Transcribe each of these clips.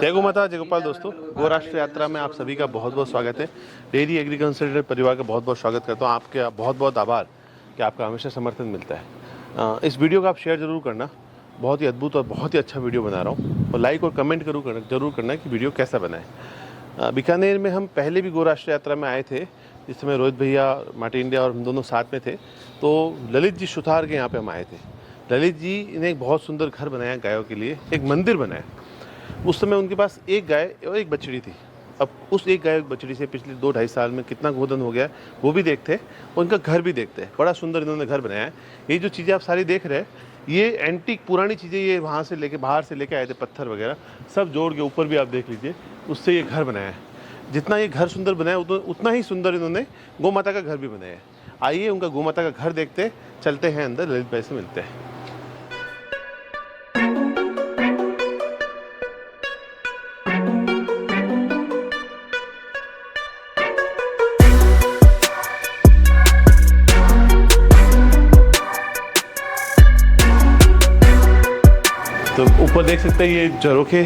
जय गौ माता, जय गोपाल। दोस्तों, गो राष्ट्र यात्रा में आप सभी का बहुत बहुत स्वागत है। डेयरी एग्रीकल्चर परिवार का बहुत बहुत स्वागत करता हूँ। आपके बहुत बहुत आभार कि आपका हमेशा समर्थन मिलता है। इस वीडियो को आप शेयर जरूर करना। बहुत ही अद्भुत और बहुत ही अच्छा वीडियो बना रहा हूँ। और लाइक और कमेंट जरूर करना कि वीडियो कैसा बना है। बीकानेर में हम पहले भी गो राष्ट्र यात्रा में आए थे, जिस समय रोहित भैया, माटी इंडिया और हम दोनों साथ में थे। तो ललित जी सुथार के यहाँ पे हम आए थे। ललित जी ने एक बहुत सुंदर घर बनाया गायों के लिए, एक मंदिर बनाया। उस समय उनके पास एक गाय और एक बछड़ी थी। अब उस एक गाय और बछड़ी से पिछले 2-2.5 साल में कितना गोधन हो गया है वो भी देखते हैं, और उनका घर भी देखते हैं। बड़ा सुंदर इन्होंने घर बनाया है। ये जो चीज़ें आप सारी देख रहे हैं, ये एंटीक पुरानी चीज़ें, ये वहाँ से लेके बाहर से लेके आए थे, पत्थर वगैरह सब जोड़ के, ऊपर भी आप देख लीजिए, उससे ये घर बनाया है। जितना ये घर सुंदर बनाया उतना ही सुंदर इन्होंने गौ माता का घर भी बनाया है। आइए उनका गौ माता का घर देखते, चलते हैं अंदर, ललित भाई से मिलते हैं। तो ऊपर देख सकते हैं, ये झरोखे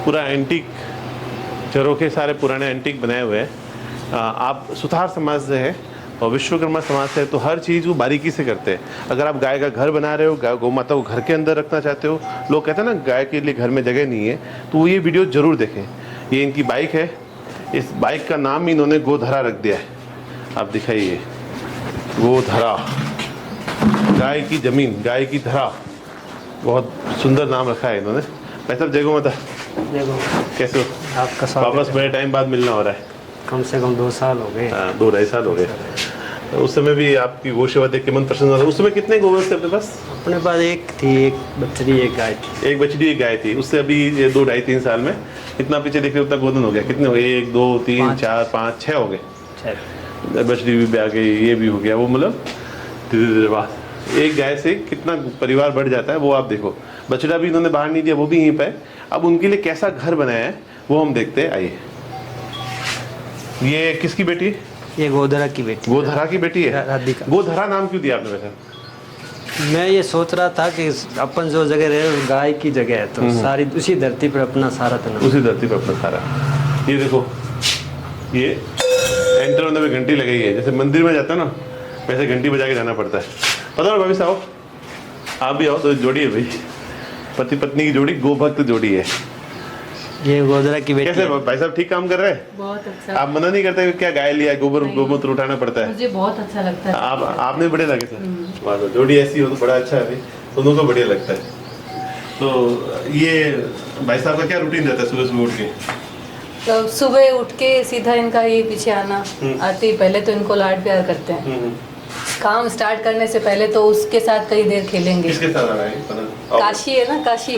पूरा एंटीक झरोखे, सारे पुराने एंटीक बनाए हुए हैं। आप सुथार समाज से है और विश्वकर्मा समाज से है, तो हर चीज़ वो बारीकी से करते हैं। अगर आप गाय का घर बना रहे हो, गौ माता को घर के अंदर रखना चाहते हो, लोग कहते हैं ना गाय के लिए घर में जगह नहीं है, तो ये वीडियो ज़रूर देखें। ये इनकी बाइक है, इस बाइक का नाम इन्होंने गोधरा रख दिया है। आप दिखाइए, गोधरा, गाय की ज़मीन, गाय की धरा, बहुत सुंदर नाम रखा है इन्होंने। भाई साहब, जय गौ माता। कैसे हो? आपका स्वागत। वापस बड़े टाइम बाद मिलना हो रहा है। कम से कम 2 साल हो गए। 2-2.5 साल हो गए। तो उस समय भी आपकी गौ सेवा देख के मन प्रसन्न हुआ था। उस समय कितने गोवंश थे अपने पास? अपने पास एक थी, एक बछड़ी, एक गाय थी। एक बछड़ी, एक गाय थी। उससे अभी 2-2.5-3 साल में इतना पीछे देखिए, उतना गोधन हो गया। कितने हो गए? 1 2 3 4 5 6 हो गए। बछड़ी भी आ गई, ये भी हो गया। वो मतलब धीरे धीरे बात, एक गाय से कितना परिवार बढ़ जाता है वो आप देखो। बछड़ा भी इन्होंने बाहर नहीं दिया, वो भी यहीं पे। अब उनके लिए कैसा घर बनाया है वो हम देखते हैं, आइए। ये किसकी बेटी? ये गोधरा की बेटी। गोधरा की बेटी है। राधिका। गोधरा नाम क्यों दिया आपने वैसे? मैं ये सोच रहा था कि अपन जो जगह रहे वो गाय की जगह है, तो सारी उसी धरती पर अपना सारा तना, उसी धरती पर अपना सारा। ये देखो, ये एंटर होने में घंटी लगाई है। जैसे मंदिर में जाता है ना, वैसे घंटी बजा के जाना पड़ता है। पता है भाभी साहब, आप भी आओ। तो जोड़ी है भाई, पति पत्नी की जोड़ी, गोभक्त जोड़ी है। ये गोधरा की बेटी। कैसे भाई साहब, ठीक काम कर रहे हैं? बहुत अच्छा। आप मना नहीं करते क्या गाय लिया, गोमूत्र उठाना पड़ता है? मुझे बहुत अच्छा लगता है। आपने बढ़िया लगे सर। वाह, जोड़ी ऐसी हो तो बड़ा अच्छा है, दोनों को बढ़िया लगता है। तो ये भाई साहब का क्या रूटीन रहता है सुबह सुबह उठ के? तो सुबह उठ के सीधा इनका ये पीछे आना, आते ही पहले तो इनको लाड प्यार करते हैं। काम स्टार्ट करने से पहले तो उसके साथ कई देर खेलेंगे। किसके साथ आना है? काशी है ना, काशी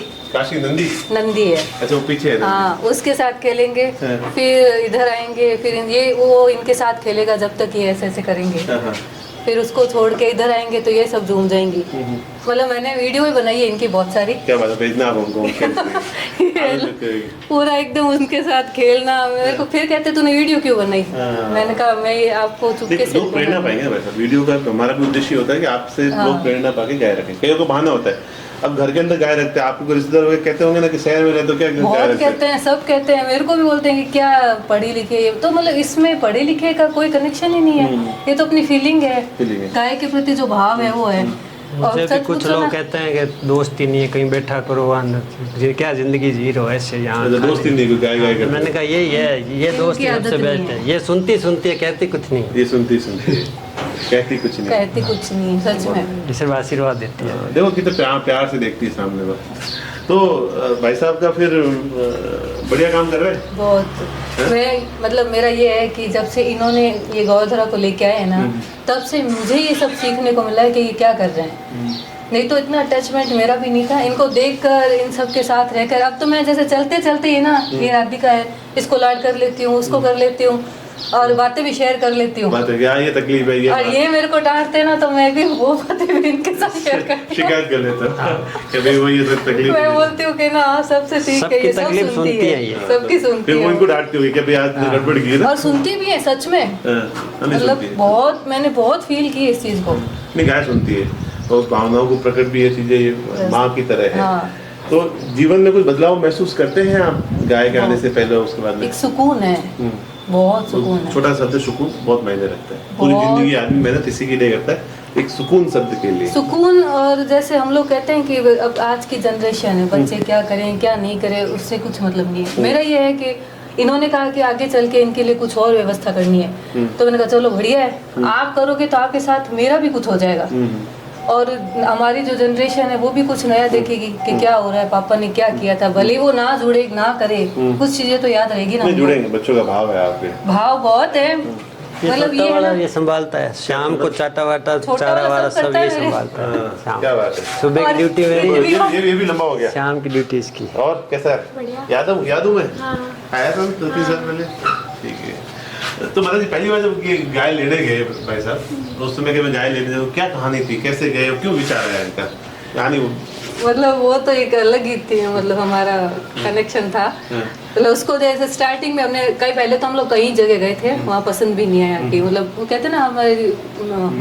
नंदी है। अच्छा, वो पीछे है। हाँ, उसके साथ खेलेंगे। फिर इधर आएंगे, फिर ये वो इनके साथ खेलेगा जब तक ये ऐसे ऐसे करेंगे। फिर उसको छोड़ के इधर आएंगे तो ये सब झूम जाएंगी। मतलब मैंने वीडियो भी बनाई है इनकी बहुत सारी। क्या बात है, भेजना आप हमको। पूरा एकदम उनके साथ खेलना। मेरे को फिर कहते तूने वीडियो क्यों बनाई? मैंने कहा मैं ये आपको चुपके से लोग प्रेरणा पाएंगे वैसा। वीडियो का हमारा भी उद्देश्य होता है कि आपसे लोग प्रेरणा पाके गाय रखें। कई को बहाना होता है, अब घर के अंदर गाय रखते हैं, आपको रिश्तेदार वगैरह कहते होंगे ना कि शहर में रहते हो क्या बहुत कहते हैं, सब कहते हैं। मेरे को भी बोलते हैं कि क्या पढ़ी लिखी है, तो मतलब इसमें पढ़े लिखे का कोई कनेक्शन ही नहीं है। ये तो अपनी फीलिंग है, गाय के प्रति जो भाव है वो है। और भी कुछ लोग कहते हैं कि दोस्ती नहीं है, कहीं बैठा करो, क्या जिंदगी जी रहो ऐसे यहाँ। दोस्ती नहीं, गाय गाय करते। मैंने कहा यही है, ये दोस्ती सबसे बेस्ट है। ये सुनती है, कहती कुछ नहीं। ये सुनती है, कहती कुछ नहीं, सच में सिर्फ आशीर्वाद देती है। देखो कितने प्यार से देखती है सामने बस। तो भाई साहब का फिर बढ़िया काम कर रहे हैं बहुत। मैं मतलब मेरा ये है कि जब से इन्होंने ये गोधरा को लेके आए हैं ना, तब से मुझे ये सब सीखने को मिला है कि ये क्या कर रहे हैं। नहीं तो इतना अटैचमेंट मेरा भी नहीं था इनको देखकर, इन सब के साथ रहकर। अब तो मैं जैसे चलते चलते ही ना, ये राधिका है, इसको लाड कर लेती हूँ, उसको कर लेती हूँ, और बातें भी शेयर कर लेती हूँ। ये तकलीफ है, ये और ये मेरे को डांटते ना, तो मैं भी वो बातें भी इनके साथ शेयर करती हूँ। शिकायत कर लेता हूँ कि भाई वो ये तकलीफ। मैं बोलती हूँ कि ना सबसे ठीक है, ये सब सुनती है, सबकी सुनती है। फिर वो इनको डांटती होगी कि भाई आज गड़बड़ की है ना, और सुनती भी है सच में। मतलब बहुत, मैंने बहुत फील की इस चीज को। नहीं, गाय सुनती है और भावनाओं को प्रकट भी ये चीजें माँ की तरह है। तो जीवन में कुछ बदलाव महसूस करते हैं आप गाय के आने से पहले और उसके बाद में? एक सुकून है, बहुत सुकून है। छोटा शब्द सुकून बहुत मायने रखता है। पूरी बहुत। जिंदगी आदमी मेहनत इसी के लिए करता है, एक सुकून शब्द के लिए। सुकून। और जैसे हम लोग कहते हैं कि अब आज की जनरेशन है, बच्चे क्या करें क्या नहीं करें उससे कुछ मतलब नहीं है। मेरा ये है कि इन्होंने कहा कि आगे चल के इनके लिए कुछ और व्यवस्था करनी है, तो मैंने कहा चलो बढ़िया है, आप करोगे तो आपके साथ मेरा भी कुछ हो जाएगा और हमारी जो जनरेशन है वो भी कुछ नया देखेगी कि क्या हो रहा है, पापा ने क्या किया था। भले वो ना जुड़े ना करे, कुछ चीजें तो याद रहेगी ना। जुड़ेंगे, बच्चों का भाव है आपके, भाव बहुत है। मतलब ये है ना, ये संभालता है, शाम को चाटा वाटा छोटा चारा वाला वारा सब सब करता ये है मेरे। संभालता है। शाम क्या बात है। सुबह की और ड्यूटी मेरी ये है, भी- ये भी लंबा हो गया। शाम की ड्यूटी इसकी। और कैसा है? यादव में आया था 2-3 साल पहले। ठीक है। तो मतलब पहली बार जब ये गाय लेने गए भाई साहब, तो उस समय के मैं गाय लेने गए, क्या कहानी थी, कैसे गए, क्यों विचार आया इनका? कहानी मतलब वो तो एक अलग ही थी, मतलब हमारा कनेक्शन था। मतलब उसको जैसे स्टार्टिंग में हमने कहीं पहले तो हम लोग कई जगह गए थे, वहाँ पसंद भी नहीं आया कि मतलब वो कहते ना हमारे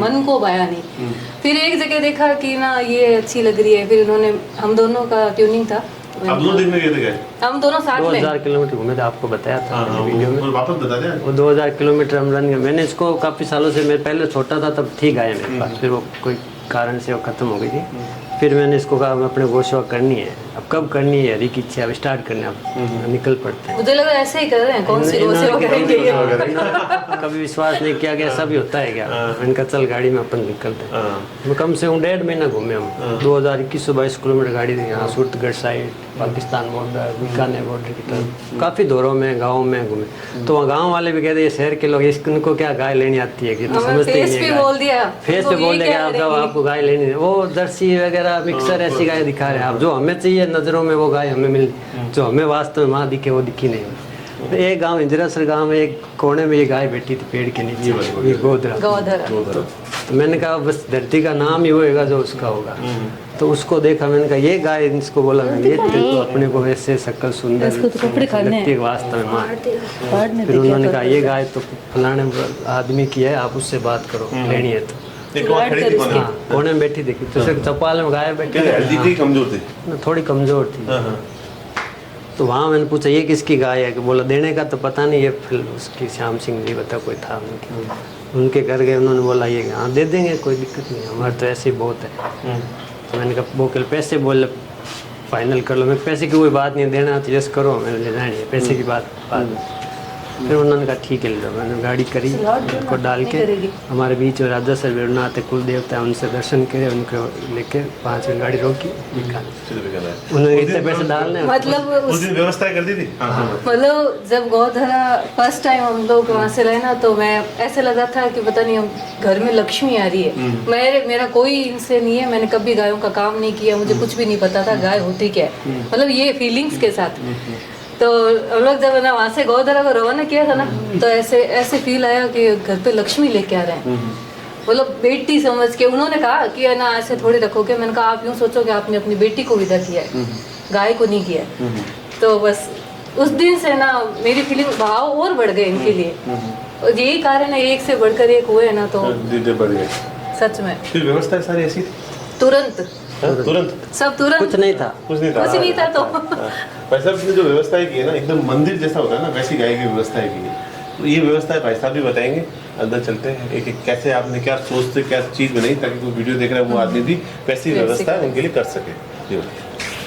मन को भाया नहीं। फिर एक जगह देखा कि ना ये अच्छी लग रही है, फिर उन्होंने हम दोनों का ट्यूनिंग था, अब दोनों देखने गए थे गए? हम दोनों साथ में। 2000 किलोमीटर घूमे थे, आपको बताया था मैंने वीडियो में। वो वापस बता दें। वो 2000 किलोमीटर हम रन गए। मैंने इसको काफ़ी सालों से, मैं पहले छोटा था तब ठीक आया मेरे पास, फिर वो कोई कारण से वो ख़त्म हो गई थी। फिर मैंने इसको कहा मैं अपने गोशवा करनी है, अब कब करनी है, हरी की इच्छा, अब स्टार्ट करने, अब निकल पड़ते हैं। मुझे लगा ऐसे ही कर रहे हैं, कौन सी इन्होंने सेवा करेंगे ये? कभी विश्वास नहीं किया गया, सब ही होता है क्या। इनका चल गाड़ी में अपन निकलते हैं। मैं कम से कम 1.5 महीना घूमे हम। 2122 किलोमीटर गाड़ी थी, यहाँ Suratgarh side, Pakistan border, Bikaner border की तरफ, काफ़ी दौरों में, गाँव में घूमे। तो वहाँ गाँव वाले भी कहते हैं शहर के लोग इनको क्या गाय लेनी आती है, कि तो हमें समझते ही फेस नहीं भी है। बोल दिया, फेस पे उनको बोल ये देगा क्या आप, जब करेंगे? आपको गाय लेनी है, वो जर्सी वगैरह मिक्सर ऐसी गाय दिखा रहे हैं आप, जो हमें चाहिए नज़रों में वो गाय हमें मिल, जो हमें वास्तव में वहाँ दिखे वो दिखी नहीं। तो एक गांव इंदिरासर गांव में एक कोने में ये गाय बैठी थी पेड़ के नीचे, ये गोधरा। गौधरा। तो मैंने कहा बस धरती का नाम ही होएगा जो उसका होगा। तो उसको देखा, मैंने कहा ये गाय, इसको बोला ये तो अपने को वैसे शक्ल सुंदर इसको तो कपड़े खाने हैं। लगती है वास्तव में माँ। पाड़ने फिर दे उन्होंने क्या कहा तो। ये गाय तो फलाने आदमी की है, आप उससे बात करो, लेनी है तो। एक वहाँ खड़ी थी कौन है? हाँ, कोने में बैठी देखी, तो सिर्फ चौपाल में गाय बैठी क्या हेल्दी थी, कमजोर थी? थोड़ी कमजोर थी। तो वहाँ मैंने पूछा ये किसकी गाय है, कि बोला देने का तो पता नहीं, ये फिर उसकी श्याम सिंह जी बता कोई था उनके घर गए, उन्होंने बोला ये हाँ दे देंगे, कोई दिक्कत नहीं, हमारे तो ऐसे ही बहुत है। तो मैंने कहा वो कल पैसे बोले फाइनल कर लो। मैं पैसे की कोई बात नहीं, देना तो यस करो, मैंने ले जानी है, पैसे की बात बाद में। फिर उन्होंने कहा ठीक है ले लो। मैंने गाड़ी करी, उनको डाल के हमारे बीच में राजा सर विरनाथ कुल देवता है, उनसे दर्शन करे, उनको लेके 5 मिनट गाड़ी रोकी, उन्होंने इतने पैसे डालने। मतलब उस दिन व्यवस्था कर दी थी। मतलब जब गौधरा फर्स्ट टाइम हम लोग वहाँ से लाए ना, तो मैं ऐसे लगा था कि पता नहीं हम घर में लक्ष्मी आ रही है। मेरा कोई इनसे नहीं है, मैंने कभी गायों का काम नहीं किया, मुझे कुछ भी नहीं पता था गाय होती क्या है, मतलब ये फीलिंग्स के साथ। तो हम लोग जब ना वहाँ से गौधरा को रवाना किया था ना, तो ऐसे फील आया कि घर पे लक्ष्मी लेके आ रहे हैं, मतलब बेटी समझ के। उन्होंने कहा कि ना ऐसे थोड़ी रखोगे, मैंने कहा आप यूँ सोचो कि आपने अपनी बेटी को विदा किया है, गाय को नहीं किया है। तो बस उस दिन से ना मेरी फीलिंग भाव और बढ़ गए इनके लिए, और यही कारण है, एक से बढ़कर एक हुए ना, तो बढ़ गए सच में। फिर व्यवस्था सारी ऐसी थी तुरंत सब तुरंत, कुछ नहीं था, कुछ नहीं था तो भाई साहब ने जो व्यवस्थाएं की है ना, एकदम मंदिर जैसा होता है ना, वैसी गाय की व्यवस्थाएं की है। तो ये व्यवस्था भाई साहब भी बताएंगे, अंदर चलते हैं एक एक, कैसे आपने क्या सोच से क्या चीज़ बनाई ताकि कोई वीडियो देख रहा है वो आदमी भी वैसी व्यवस्था उनके लिए कर सके। जी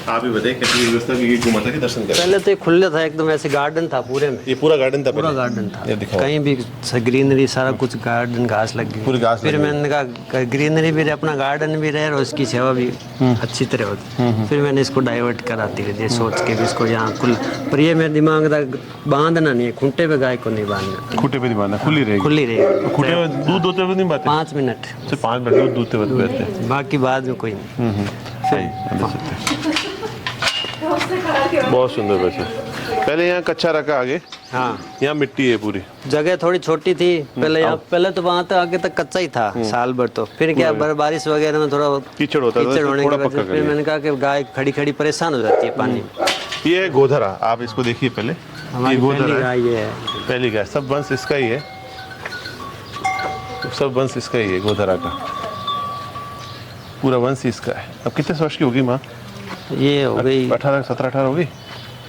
आप ही बताइए कैसी व्यवस्था की गौ माता के दर्शन करें। पहले तो ये खुले था एकदम, ऐसे गार्डन था पूरे में, ये पूरा गार्डन था, पूरा पहले? गार्डन ये था, दिखाओ। कहीं भी ग्रीनरी, सारा कुछ गार्डन, घास लग गई पूरी घास फिर लग गई। मैंने कहा ग्रीनरी भी रहे, अपना गार्डन भी रहे, और उसकी सेवा भी अच्छी तरह होती। फिर मैंने इसको डाइवर्ट करा धीरे धीरे, सोच के भी इसको यहाँ कुल, पर ये मेरे दिमाग था बांधना नहीं है, खूंटे पे गाय को नहीं बांधना, खूंटे पे नहीं बांधना, खुली रहेगी। खुली रहेगी। खूंटे में दूध दूधते हुए नहीं बातें? 5 मिनट, सिर्फ 5 मिनट दूध दूधते हुए रहते हैं। बाकी बाद में कोई नहीं। सही, अंदर चलते हैं। बहुत सुंदर वैसे। पहले यहाँ कच्चा रखा, आगे हाँ यहाँ मिट्टी है पूरी। जगह थोड़ी छोटी थी पहले यहाँ, पहले तो वहाँ तक आगे तक कच्चा ही था साल भर। तो फिर क्या बारिश वगैरह में थोड़ा कीचड़ होता था, कीचड़ होने थोड़ा की वजह पक्का से कर फिर लिया। मैंने कहा कि गाय खड़ी खड़ी परेशान हो जाती है पानी में। ये है गोधरा, आप इसको देखिए पहले। हमारी ये पहली गोधरा है, गाय ये है। पहली गाय, सब वंश इसका ही है, सब वंश इसका ही है, गोधरा का पूरा वंश इसका है। अब कितने वर्ष की होगी माँ? ये हो गई 17-18 होगी,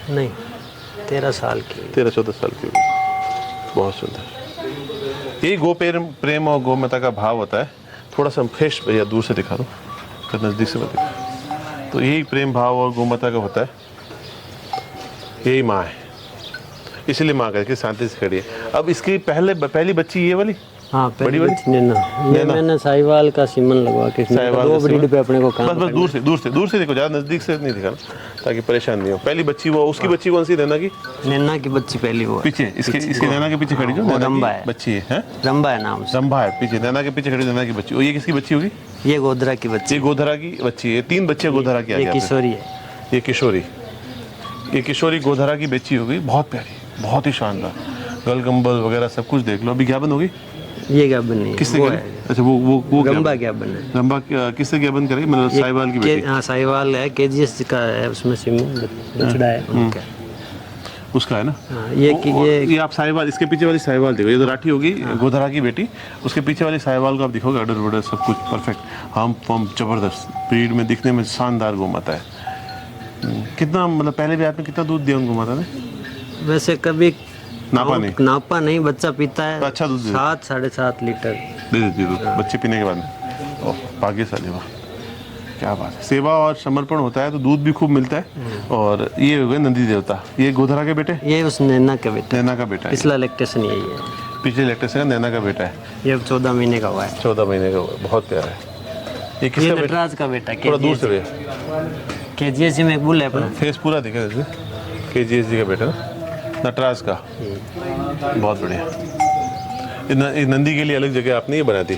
नहीं 13 साल की। 13-14 साल की होगी। बहुत सुंदर। यही गो प्रेम और गौ माता का भाव होता है। थोड़ा सा फेस भैया दूर से दिखा दो, नज़दीक से मत दिखा। तो यही प्रेम भाव और गौ माता का होता है। यही माँ है, इसलिए माँ कहती है शांति से खड़ी है। अब इसकी पहली बच्ची ये वाली, हाँ बड़ी पहली बच्ची नैना। ये मैंने साहिवाल का सीमन लगवा के साहिवाल दो का ब्रीड सीमन। पे अपने को काम बस दूर से देखो, ज़्यादा नज़दीक से नहीं दिखाना ताकि परेशान नहीं हो। पहली बच्ची वो, उसकी बच्ची कौन सी नैना की? नैना की बच्ची पहली वो है। पीछे इसके नैना के पीछे खड़ी जो वो नैना रंभा की है। बच्ची है, रंभा है नाम से। रंभा है पीछे, नैना के पीछे खड़ी नैना की बच्ची। और ये किसकी बच्ची होगी? ये गोधरा की बच्ची, ये गोधरा की बच्ची है। 3 बच्चे गोधरा की आ ये गए। किशोरी है। ये किशोरी गोधरा की बच्ची हो गई। बहुत प्यारी, बहुत ही शानदार, गलगंबल वगैरह सब कुछ देख लो। अभी ज्ञापन होगी? ये ज्ञापन नहीं, किससे वो करी? है अच्छा वो रंभा ज्ञापन है। रंभा किससे ज्ञापन करे? मतलब साहिवाल की बेटी, हाँ साहिवाल है, केजीएस का है, उसमें सीमन बछड़ा है उनका। उसका है ना। हाँ, ये आप साहिवाल, इसके पीछे वाली साहिवाल देखो, ये तो राठी होगी गोधरा की बेटी। उसके पीछे वाली साहिवाल को आप दिखोगे, ऑर्डर वर्डर सब कुछ परफेक्ट, हम फॉर्म जबरदस्त, ब्रीड में दिखने में शानदार गौ माता है। कितना मतलब पहले भी आपने कितना दूध दिया उन गौ माता ने? वैसे कभी नापा नहीं, बच्चा पीता है तो अच्छा दूध 7-7.5 लीटर दे देती है दूध बच्चे पीने के बाद में। ओह भाग्यशाली, वाह क्या बात है। सेवा और समर्पण होता है तो दूध भी खूब मिलता है। और ये हो गए नंदी देवता, ये गोधरा के बेटे, ये उस नैना का बेटा, नैना का बेटा है। पिछला इलेक्ट्रेशन यही है, पिछले इलेक्ट्रेशन का नैना का बेटा है। ये 14 महीने का हुआ है। 14 महीने का हुआ है, बहुत प्यारा है। ये ये किसका बेटा? नटराज का बेटा, थोड़ा दूर से भैया, केजीएस में एक बुल है अपना। फेस पूरा दिखे जैसे KGS जी का बेटा ना, नटराज का। बहुत बढ़िया। ये नंदी के लिए अलग जगह आपने ये बना दी।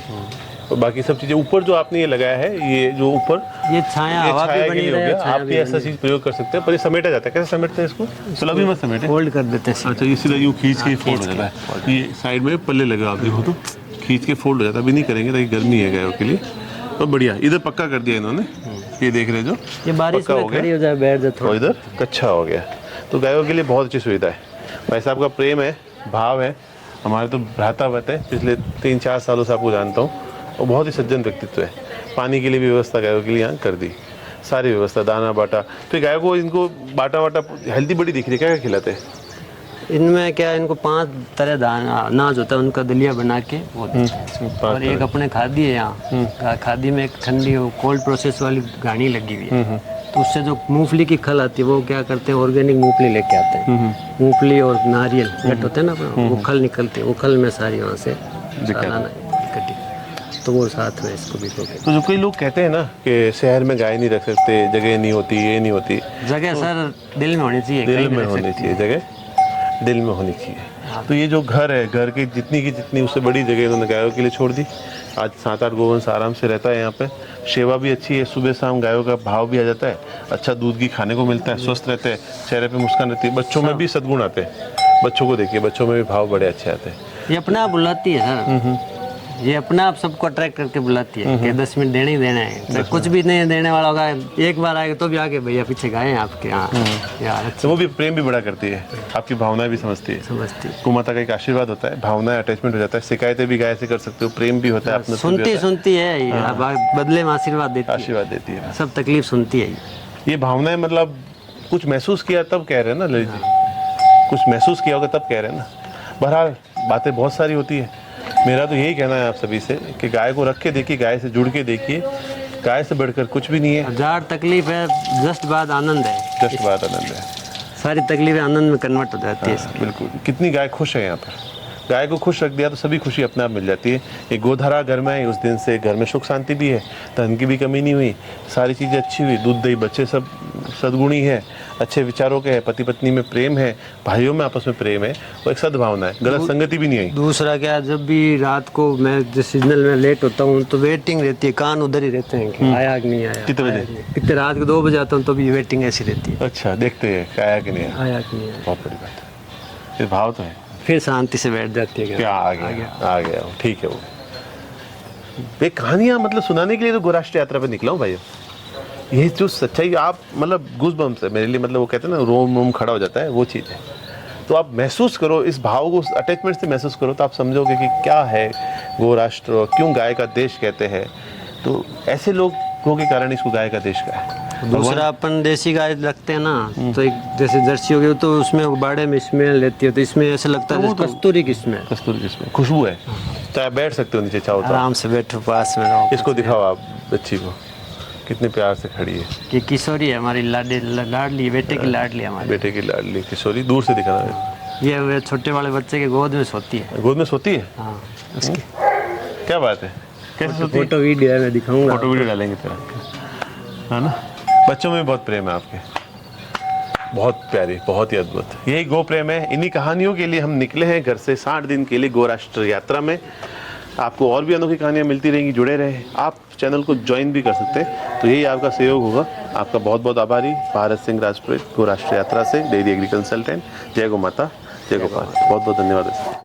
और बाकी सब चीज़ें ऊपर जो आपने ये लगाया है, ये जो ऊपर ये छाया हवा छाया भी के बनी लिए हो रहे, गया। छाया आप भी ये ऐसा चीज़ प्रयोग कर सकते हैं, पर ये समेटा जाता है। कैसे समेटते हैं इसको? चलो अभी मत समेटे, होल्ड कर देते हैं। अच्छा ये सीधा यूँ खींच के फोल्ड हो जाता है। ये साइड में पल्ले लगे, आप देखो तो खींच के फोल्ड हो जाता है। अभी नहीं करेंगे ताकि गर्मी है गायों के लिए। तो बढ़िया, इधर पक्का कर दिया इन्होंने, ये देख रहे जो ये बारिश पक्का में हो गया। खड़ी हो जाए, बैठ जाए और थोड़ा। इधर कच्चा हो गया। तो गायों के लिए बहुत अच्छी सुविधा है। भाई साहब का प्रेम है, भाव है। हमारे तो भ्राता वत है, पिछले 3-4 सालों से आपको जानता हूँ, और बहुत ही सज्जन व्यक्तित्व है। पानी की लिए भी व्यवस्था गायों के लिए यहाँ कर दी, सारी व्यवस्था, दाना बाटा। फिर गायों को इनको बाटा वाटा हेल्दी बड़ी दिख रही है, क्या क्या खिलाते हैं? इनमें क्या है, इनको 5 तरह दाना अनाज होता है, उनका दलिया बना के वो देते हैं। और एक अपने खादी है यहाँ, खादी में एक ठंडी कोल्ड प्रोसेस वाली घानी लगी हुई है। तो उससे जो मूंगफली की खल आती है, वो क्या करते हैं, ऑर्गेनिक मूंगफली लेके आते हैं। मूंगफली और नारियल गट होते हैं ना अपना, वो खल निकलती है, वो खल में सारी वहाँ से सालाना इकट्ठी, तो वो साथ में इसको भी खोके। तो जो कई लोग कहते हैं ना कि शहर में गाय नहीं रख सकते, जगह नहीं होती, ये नहीं होती। जगह सर दिल में होनी चाहिए, दिल में होनी चाहिए जगह, दिल में होनी चाहिए। तो ये जो घर है, घर की जितनी उससे बड़ी जगह इन्होंने गायों के लिए छोड़ दी। आज 7-8 गोवंश आराम से रहता है यहाँ पे। सेवा भी अच्छी है, सुबह शाम गायों का भाव भी आ जाता है, अच्छा दूध घी खाने को मिलता है, स्वस्थ रहते हैं, चेहरे पे मुस्कान रहती है। बच्चों में भी सद्गुण आते हैं, बच्चों को देखिए, बच्चों में भी भाव बड़े अच्छे आते हैं। ये अपने आप बुलाती है सर, ये अपने आप सबको अट्रैक्ट करके बुलाती है कि 10 मिनट देने ही देना है। तो कुछ भी नहीं देने वाला होगा, एक बार आएगा तो भी आके भैया पीछे गाय हैं आपके यहाँ यार, तो वो भी प्रेम भी बड़ा करती है, आपकी भावनाएं भी समझती है। समझती गौ माता का एक आशीर्वाद होता है, भावनाएं अटैचमेंट हो जाता है। शिकायतें भी गाय से कर सकते हो, प्रेम भी होता है, अपना सुनती है ये, बदले में आशीर्वाद देती है, आशीर्वाद देती है। सब तकलीफ सुनती है ये भावनाएं, मतलब कुछ महसूस किया तब कह रहे हैं ना ललित जी, कुछ महसूस किया होगा तब कह रहे हैं ना। बहरहाल बातें बहुत सारी होती है। मेरा तो यही कहना है आप सभी से कि गाय को रख के देखिए, गाय से जुड़ के देखिए, गाय से बढ़कर कुछ भी नहीं है। 1000 तकलीफ है, जस्ट बाद आनंद है, जस्ट बात आनंद है। सारी तकलीफें आनंद में कन्वर्ट हो जाती है। बिल्कुल, कितनी गाय खुश है यहाँ पर। गाय को खुश रख दिया तो सभी खुशी अपने आप मिल जाती है। एक गोधरा घर में आई, उस दिन से घर में सुख शांति भी है, धन की भी कमी नहीं हुई, सारी चीज़ें अच्छी हुई, दूध दही बच्चे सब सद्गुणी है, अच्छे विचारों के हैं, पति पत्नी में प्रेम है, भाइयों में आपस में प्रेम है, और एक सद्भावना है, गलत संगति भी नहीं आई। दूसरा क्या, जब भी रात को मैं जिस सिग्नल में लेट होता हूँ तो वेटिंग रहती है, कान उधर ही रहते हैं कि आया कि नहीं आया। कितने बजे? कितने रात के 2 बजे आता हूँ तो भी वेटिंग ऐसी रहती है, अच्छा, देखते हैं आया कि नहीं आया कि नहीं आया। बहुत बड़ी बात है, ये भाव तो है। फिर शांति से बैठ जाती है, क्या आ गया वो, ठीक है। वो ये कहानियाँ मतलब सुनाने के लिए तो गौराष्ट्र यात्रा पे निकला हूँ भाई। ये जो सच्चाई आप मतलब गूज़बम्स है मेरे लिए, मतलब वो कहते हैं ना रोम रोम खड़ा हो जाता है, वो चीज़ है। तो आप महसूस करो इस भाव को, अटैचमेंट से महसूस करो तो आप समझोगे कि क्या है गौराष्ट्र, क्यों गाय का देश कहते हैं। तो ऐसे लोगों के कारण इसको गाय का देश का है। दूसरा अपन देसी गाय रखते हैं ना, तो एक जैसे जर्सी हो गई तो उसमें बाड़े में स्मेल लेती है, तो इसमें ऐसा लगता है जैसे कस्तूरी की स्मेल। कस्तूरी किस्म खुशबू है, तो आप बैठ सकते हो नीचे चाहो तो। आराम से बैठो पास में रहो। इसको दिखाओ आप बच्ची को, कितने प्यार से खड़ी है। ये किशोरी है हमारी, लाडली बेटे की लाडली है हमारे। बेटे की लाडली किशोरी, दूर से दिखा रहा है। ये वे छोटे वाले बच्चे के गोद में सोती है। गोद में सोती है? हाँ उसकी क्या बात है, कैसे सोती है? फोटो वीडियो है, मैं दिखाऊंगा। फोटो वीडियो डालेंगे तेरा, है ना। बच्चों में भी बहुत प्रेम है आपके, बहुत प्यारी, बहुत ही अद्भुत। यही गो प्रेम है। इन्हीं कहानियों के लिए हम निकले हैं घर से 60 दिन के लिए गो राष्ट्र यात्रा में। आपको और भी अनोखी कहानियाँ मिलती रहेंगी, जुड़े रहे। आप चैनल को ज्वाइन भी कर सकते हैं, तो यही आपका सहयोग होगा। आपका बहुत बहुत आभारी, भारत सिंह राजपुरोहित, गो राष्ट्र यात्रा से, डेयरी एग्री कंसल्टेंट। जय गो माता, जय गोपाल। बहुत बहुत धन्यवाद।